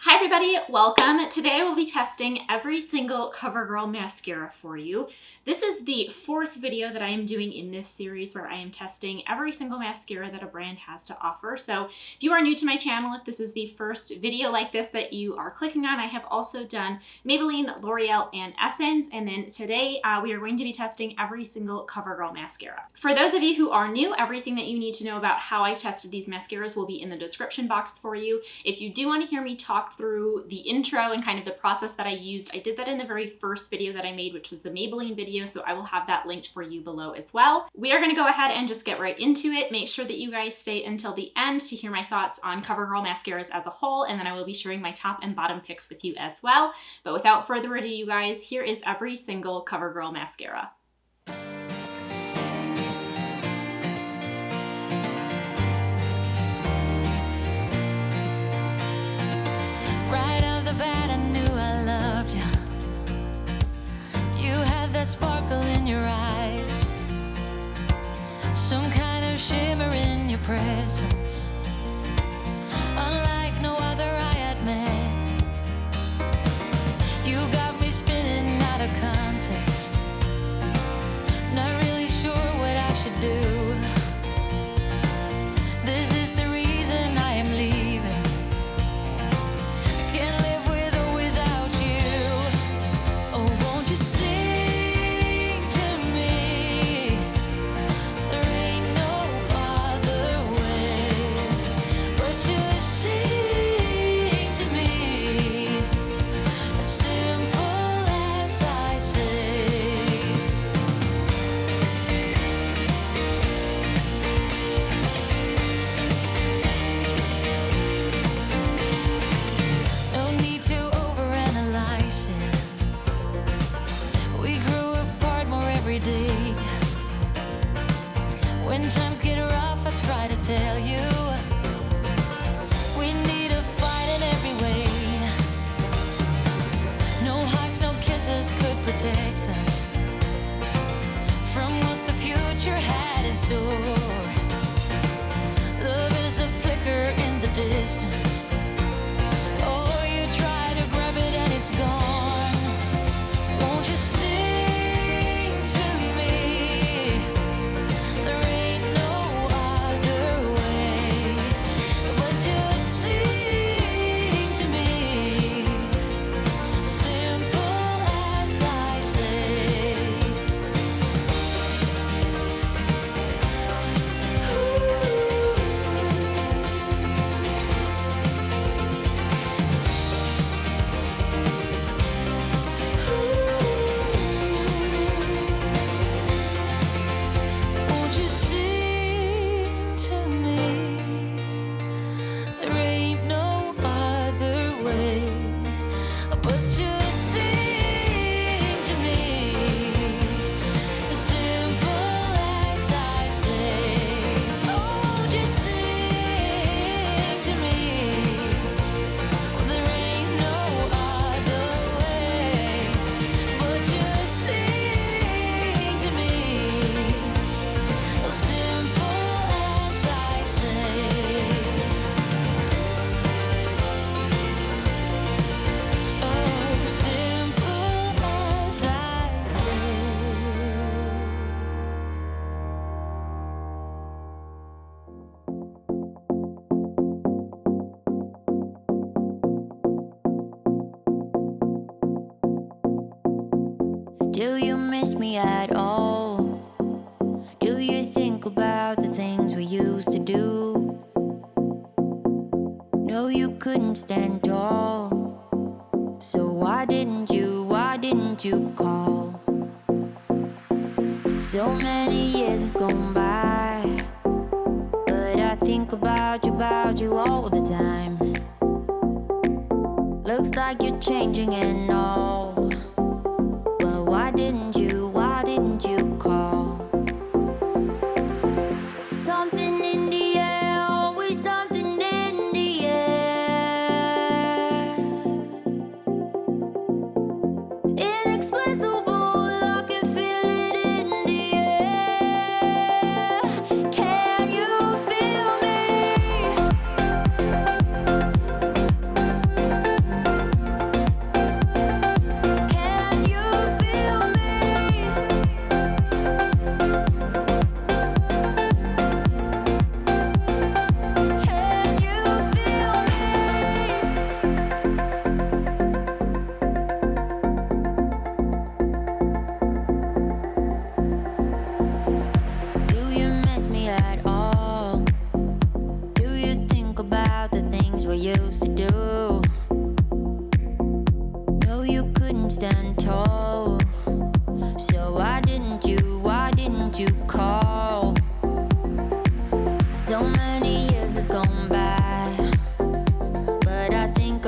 Hi everybody, welcome. Today we'll be testing every single CoverGirl mascara for you. This is the fourth video that I am doing in this series where I am testing every single mascara that a brand has to offer. So if you are new to my channel, if this is the first video like this that you are clicking on, I have also done Maybelline, L'Oreal, and Essence. And then today we are going to be testing every single CoverGirl mascara. For those of you who are new, everything that you need to know about how I tested these mascaras will be in the description box for you. If you do want to hear me talk through the intro and kind of the process that I used, I did that in the very first video that I made, which was the Maybelline video, so I will have that linked for you below as well. We are going to go ahead and just get right into it. Make sure that you guys stay until the end to hear my thoughts on CoverGirl mascaras as a whole, and then I will be sharing my top and bottom picks with you as well. But without further ado, you guys, here is every single CoverGirl mascara. Sparkle in your eyes, some kind of shimmer in your presence, unlike no other I had met. You got me spinning out of context, not really sure what I should do. This is the reason I am leaving. I can't live with or without you. Oh, won't you see? When times get rough, I try to tell you we need to fight in every way. No hugs, no kisses could protect us from what the future had in store. Love is a flicker in the distance. Oh, you try to grab it and it's gone. Won't you see? Do you miss me at all? Do you think about the things we used to do? No, you couldn't stand tall. So why didn't you call? So many years has gone by, but I think about you all the time. Looks like you're changing and all. Why didn't you call? Something in the air, always something in the air. Inexplicable, I can feel it in the air. Can you feel me?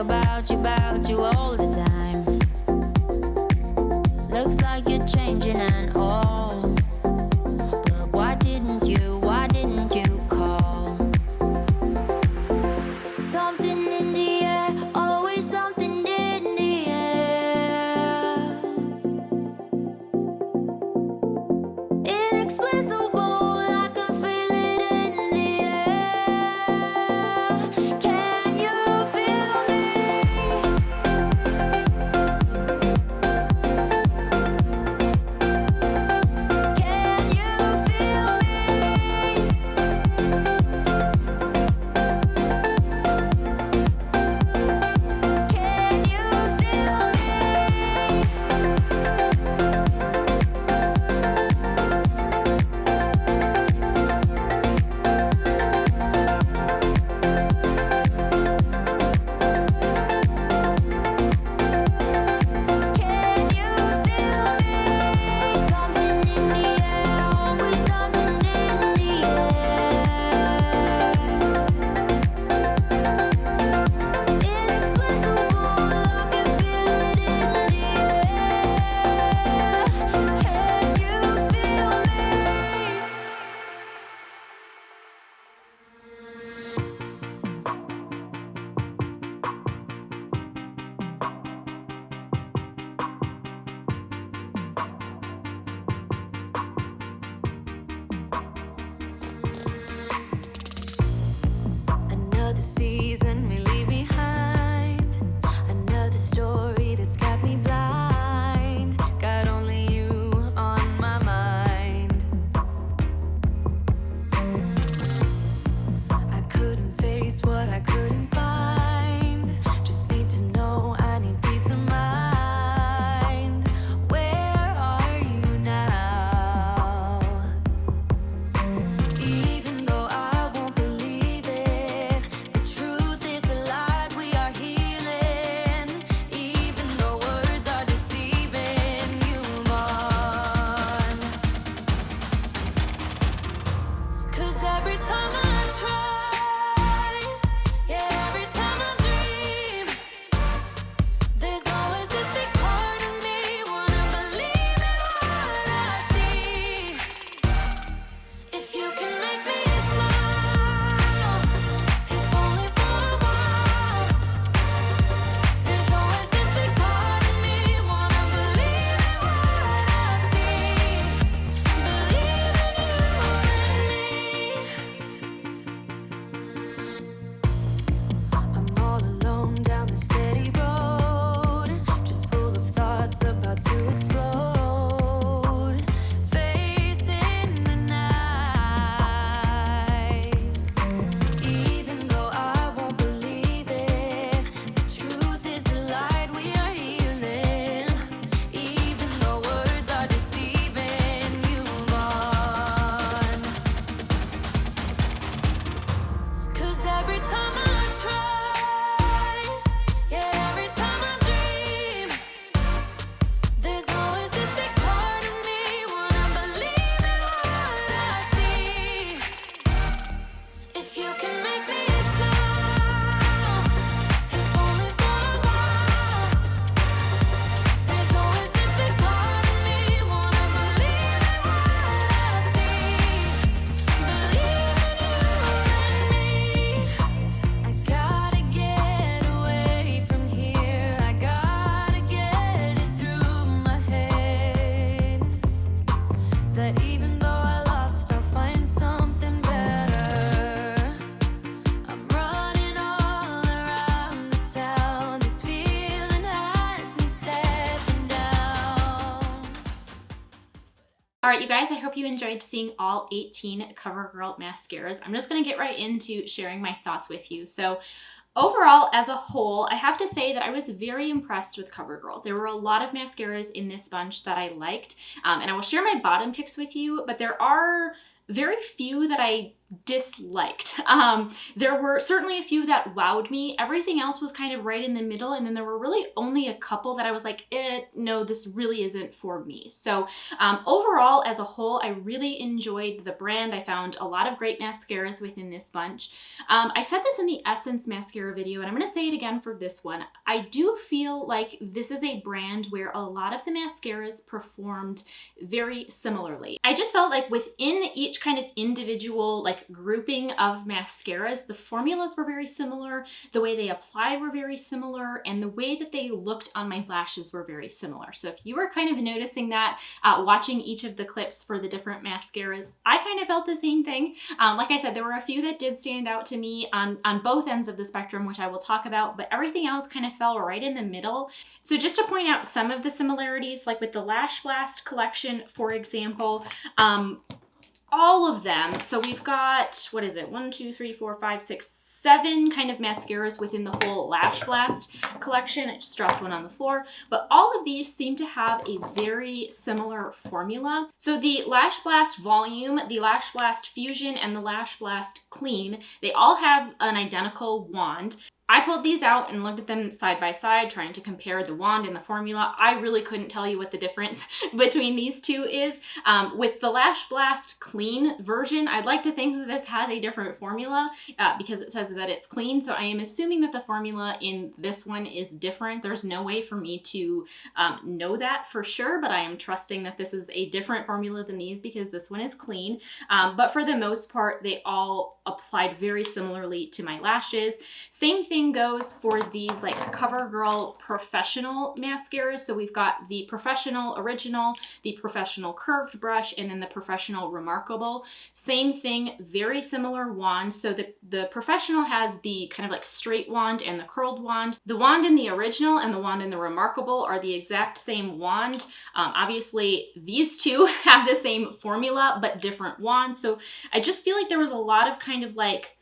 about you all the time. Looks like you're changing and all. But why didn't you call? Something in the air, always something in the air. Inexplicable, I can feel it in the air. Can you feel me? Can you feel me? Can you feel me? Can you feel me? Something in the air, always something in the air. Inexplicable, I can feel it in the air. Can you feel me? Another season we leave behind. Another story that's got me blind. Got only you on my mind. I couldn't face what I couldn't find. Just need to know I need peace of mind. Where are you now? Even though I won't believe it, the truth is a lie, we are healing. Even though words are deceiving, you move on. 'Cause every time I try, yeah, every time I dream, there's always this big part of me wanna believe in what I see. If you can make me smile, if only for a while, there's always this big part of me wanna believe in what I see. Believe in you and me. I'm all alone down the steady road, just full of thoughts about to explode. Facing the night, even though I won't believe it, the truth is a light, we are healing. Even though words are deceiving, you move on. 'Cause every time I try, yeah, every time I dream, there's always this big part of me wanna believe in what I see. If you can make me smile, if only for a while, there's always this big part of me wanna believe in what I see. Believe in you and me. I gotta get away from here. I gotta get it through my head that even though I lost, I'll find something better. I'm running all around this town. This feeling has me stepping down. All right, you guys, I hope you enjoyed seeing all 18 CoverGirl mascaras. I'm just gonna get right into sharing my thoughts with you. So overall, as a whole, I have to say that I was very impressed with CoverGirl. There were a lot of mascaras in this bunch that I liked, and I will share my bottom picks with you, but there are very few that I disliked. There were certainly a few that wowed me. Everything else was kind of right in the middle, and then there were really only a couple that I was like, no, this really isn't for me. So overall, as a whole, I really enjoyed the brand. I found a lot of great mascaras within this bunch. I said this in the Essence mascara video, and I'm going to say it again for this one. I do feel like this is a brand where a lot of the mascaras performed very similarly. I just felt like within each kind of individual like grouping of mascaras, the formulas were very similar, the way they applied were very similar, and the way that they looked on my lashes were very similar. So if you were kind of noticing that watching each of the clips for the different mascaras, I kind of felt the same thing. Like I said, there were a few that did stand out to me on both ends of the spectrum, which I will talk about, but everything else kind of fell right in the middle. So just to point out some of the similarities, like with the Lash Blast collection, for example, all of them. So we've got, what is it? 1, 2, 3, 4, 5, 6, 7 kind of mascaras within the whole Lash Blast collection. I just dropped one on the floor, but all of these seem to have a very similar formula. So the Lash Blast Volume, the Lash Blast Fusion, and the Lash Blast Clean, they all have an identical wand. I pulled these out and looked at them side by side, trying to compare the wand and the formula. I really couldn't tell you what the difference between these two is. With the Lash Blast Clean version, I'd like to think that this has a different formula because it says that it's clean. So I am assuming that the formula in this one is different. There's no way for me to know that for sure, but I am trusting that this is a different formula than these because this one is clean. But for the most part, they all applied very similarly to my lashes. Same thing goes for these like CoverGirl Professional mascaras. So we've got the Professional Original, the Professional Curved Brush, and then the Professional Remarkable. Same thing, very similar wand. So the Professional has the kind of like straight wand and the curled wand. The wand in the Original and the wand in the Remarkable are the exact same wand. Obviously, these two have the same formula, but different wands. So I just feel like there was a lot of kind of like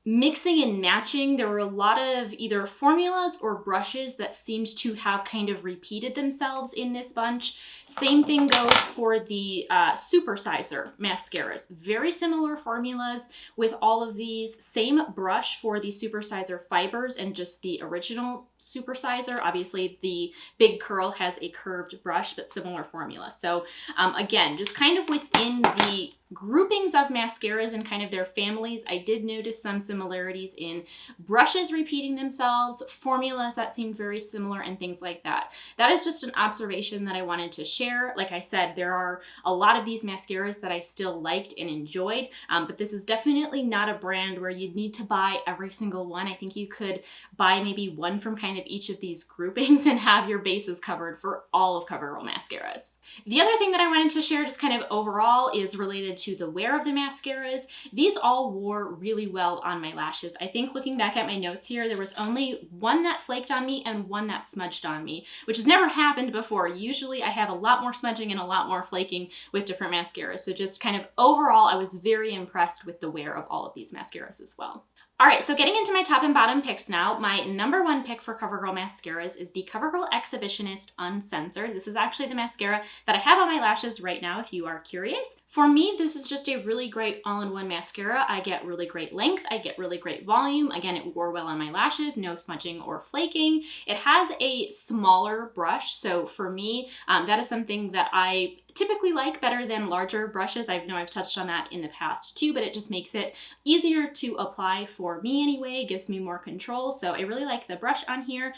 mixing and matching. There were a lot of either formulas or brushes that seemed to have kind of repeated themselves in this bunch. Same thing goes for the Supersizer mascaras. Very similar formulas with all of these. Same brush for the Supersizer Fibers and just the original Supersizer. Obviously, the Big Curl has a curved brush, but similar formula. So again, just kind of within the groupings of mascaras and kind of their families, I did notice some similarities in brushes repeating themselves, formulas that seemed very similar, and things like that. That is just an observation that I wanted to share. Like I said, there are a lot of these mascaras that I still liked and enjoyed, but this is definitely not a brand where you'd need to buy every single one. I think you could buy maybe one from kind of each of these groupings and have your bases covered for all of CoverGirl mascaras. The other thing that I wanted to share just kind of overall is related to the wear of the mascaras. These all wore really well on my lashes. I think looking back at my notes here, there was only one that flaked on me and one that smudged on me, which has never happened before. Usually I have a lot more smudging and a lot more flaking with different mascaras. So just kind of overall, I was very impressed with the wear of all of these mascaras as well. All right, so getting into my top and bottom picks now, my number one pick for CoverGirl mascaras is the CoverGirl Exhibitionist Uncensored. This is actually the mascara that I have on my lashes right now, if you are curious. For me, this is just a really great all-in-one mascara. I get really great length, I get really great volume. Again, it wore well on my lashes, no smudging or flaking. It has a smaller brush, so for me, that is something that I typically like better than larger brushes. I know I've touched on that in the past too, but it just makes it easier to apply for me anyway. It gives me more control, so I really like the brush on here.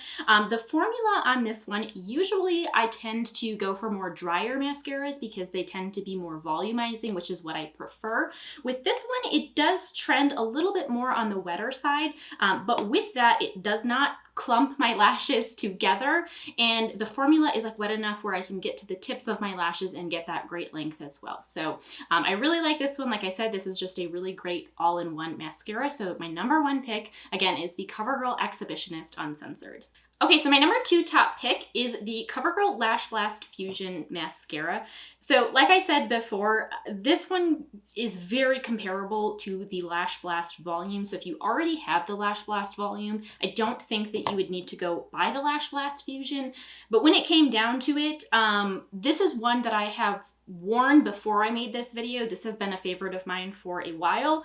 The formula on this one, usually I tend to go for more drier mascaras because they tend to be more volumizing, which is what I prefer. With this one, it does trend a little bit more on the wetter side, but with that, it does not clump my lashes together, and the formula is like wet enough where I can get to the tips of my lashes and get that great length as well. So I really like this one. Like I said, this is just a really great all-in-one mascara. So my number one pick, again, is the CoverGirl Exhibitionist Uncensored. Okay, so my number two top pick is the CoverGirl Lash Blast Fusion Mascara. So like I said before, this one is very comparable to the Lash Blast Volume. So if you already have the Lash Blast Volume, I don't think that you would need to go buy the Lash Blast Fusion. But when it came down to it, this is one that I have worn before I made this video. This has been a favorite of mine for a while.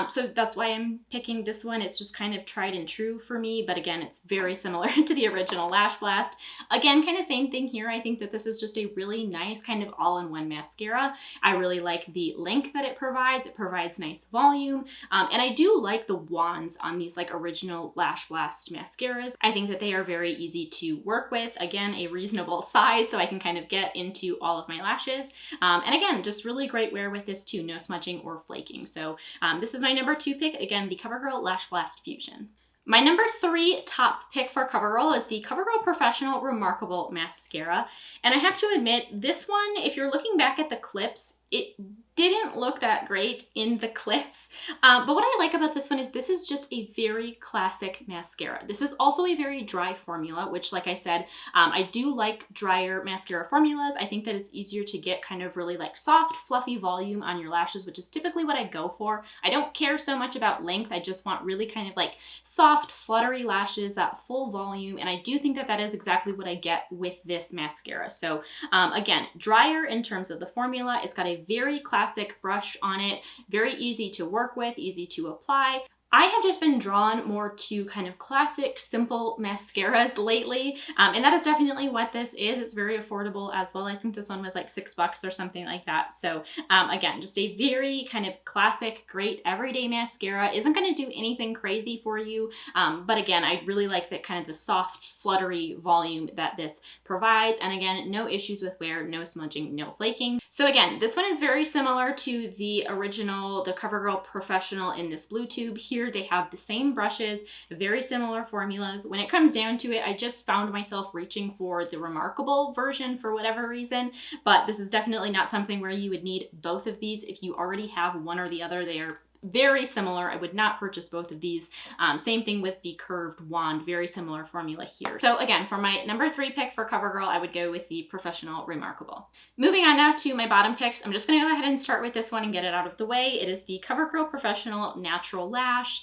So that's why I'm picking this one. It's just kind of tried and true for me, but again, it's very similar to the original Lash Blast. Again, kind of same thing here. I think that this is just a really nice kind of all-in-one mascara. I really like the length that it provides. It provides nice volume. And I do like the wands on these like original Lash Blast mascaras. I think that they are very easy to work with. Again, a reasonable size so I can kind of get into all of my lashes. And again, just really great wear with this too, no smudging or flaking. So this is my number 2 pick, again, the CoverGirl Lash Blast Fusion. My number 3 top pick for CoverGirl is the CoverGirl Professional Remarkable Mascara. And I have to admit, this one, if you're looking back at the clips, it didn't look that great in the clips. But what I like about this one is this is just a very classic mascara. This is also a very dry formula, which like I said, I do like drier mascara formulas. I think that it's easier to get kind of really like soft, fluffy volume on your lashes, which is typically what I go for. I don't care so much about length. I just want really kind of like soft, fluttery lashes, that full volume. And I do think that that is exactly what I get with this mascara. So again, drier in terms of the formula. It's got a very classic brush on it, very easy to work with, easy to apply. I have just been drawn more to kind of classic, simple mascaras lately, and that is definitely what this is. It's very affordable as well. I think this one was like $6 or something like that. So again, just a very kind of classic, great everyday mascara. Isn't going to do anything crazy for you, but again, I really like that kind of the soft, fluttery volume that this provides. And again, no issues with wear, no smudging, no flaking. So again, this one is very similar to the original, the CoverGirl Professional in this blue tube. Here they have the same brushes, very similar formulas. When it comes down to it, I just found myself reaching for the Remarkable version for whatever reason, but this is definitely not something where you would need both of these. If you already have one or the other, they are very similar. I would not purchase both of these. Same thing with the curved wand, very similar formula here. So again, for my number 3 pick for CoverGirl, I would go with the Professional Remarkable. Moving on now to my bottom picks. I'm just going to go ahead and start with this one and get it out of the way. It is the CoverGirl Professional Natural Lash.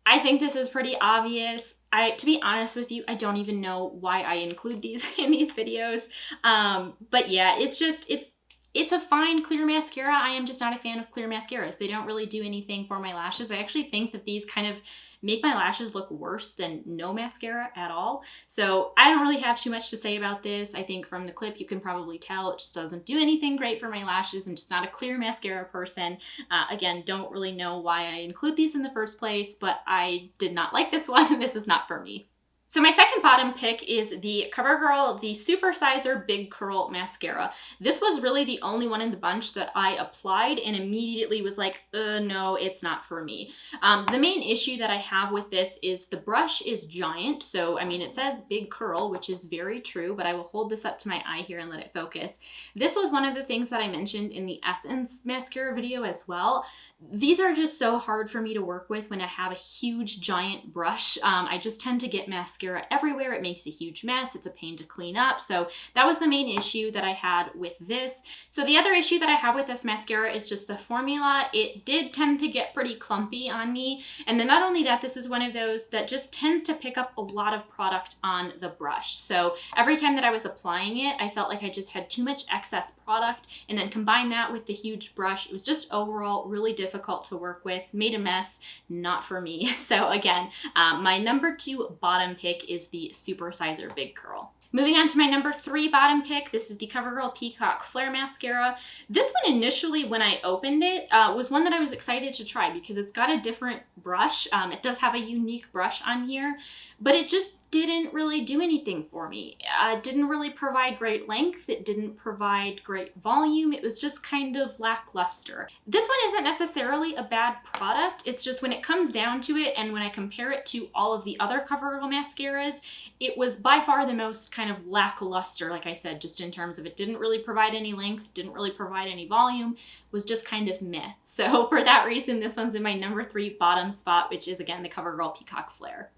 I think this is pretty obvious. To be honest with you, I don't even know why I include these in these videos. But yeah, it's a fine clear mascara. I am just not a fan of clear mascaras. They don't really do anything for my lashes. I actually think that these kind of make my lashes look worse than no mascara at all. So I don't really have too much to say about this. I think from the clip you can probably tell it just doesn't do anything great for my lashes. I'm just not a clear mascara person. Again, don't really know why I include these in the first place, but I did not like this one. This is not for me. So my second bottom pick is the CoverGirl, the Super Sizer Big Curl Mascara. This was really the only one in the bunch that I applied and immediately was like, no, it's not for me. The main issue that I have with this is the brush is giant. So, I mean, it says big curl, which is very true, but I will hold this up to my eye here and let it focus. This was one of the things that I mentioned in the Essence mascara video as well. These are just so hard for me to work with when I have a huge giant brush. I just tend to get mascara everywhere. It makes a huge mess. It's a pain to clean up. So that was the main issue that I had with this. So the other issue that I have with this mascara is just the formula. It did tend to get pretty clumpy on me. And then not only that, this is one of those that just tends to pick up a lot of product on the brush. So every time that I was applying it, I felt like I just had too much excess product. And then combine that with the huge brush, it was just overall really difficult to work with, made a mess, not for me. So again, my number 2 bottom pick is the Super Sizer Big Curl. Moving on to my number 3 bottom pick, this is the CoverGirl Peacock Flare Mascara. This one initially, when I opened it, was one that I was excited to try because it's got a different brush. It does have a unique brush on here, but it just didn't really do anything for me. It didn't really provide great length. It didn't provide great volume. It was just kind of lackluster. This one isn't necessarily a bad product. It's just when it comes down to it and when I compare it to all of the other CoverGirl mascaras, it was by far the most kind of lackluster, like I said, just in terms of it didn't really provide any length, didn't really provide any volume, was just kind of meh. So for that reason, this one's in my number 3 bottom spot, which is again the CoverGirl Peacock Flare.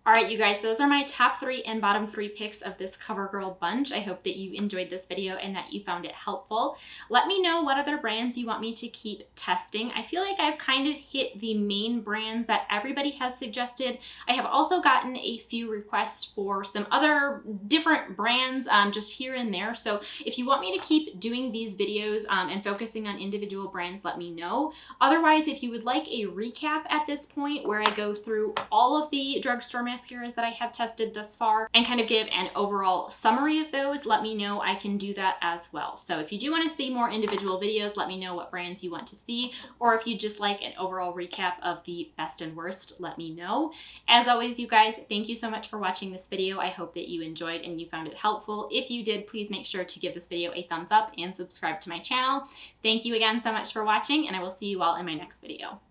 All right, you guys, those are my top 3 and bottom 3 picks of this CoverGirl bunch. I hope that you enjoyed this video and that you found it helpful. Let me know what other brands you want me to keep testing. I feel like I've kind of hit the main brands that everybody has suggested. I have also gotten a few requests for some other different brands just here and there. So if you want me to keep doing these videos and focusing on individual brands, let me know. Otherwise, if you would like a recap at this point where I go through all of the drugstore mascaras that I have tested thus far and kind of give an overall summary of those, let me know. I can do that as well. So if you do want to see more individual videos, let me know what brands you want to see, or if you just like an overall recap of the best and worst, let me know. As always, you guys, thank you so much for watching this video. I hope that you enjoyed and you found it helpful. If you did, please make sure to give this video a thumbs up and subscribe to my channel. Thank you again so much for watching, and I will see you all in my next video.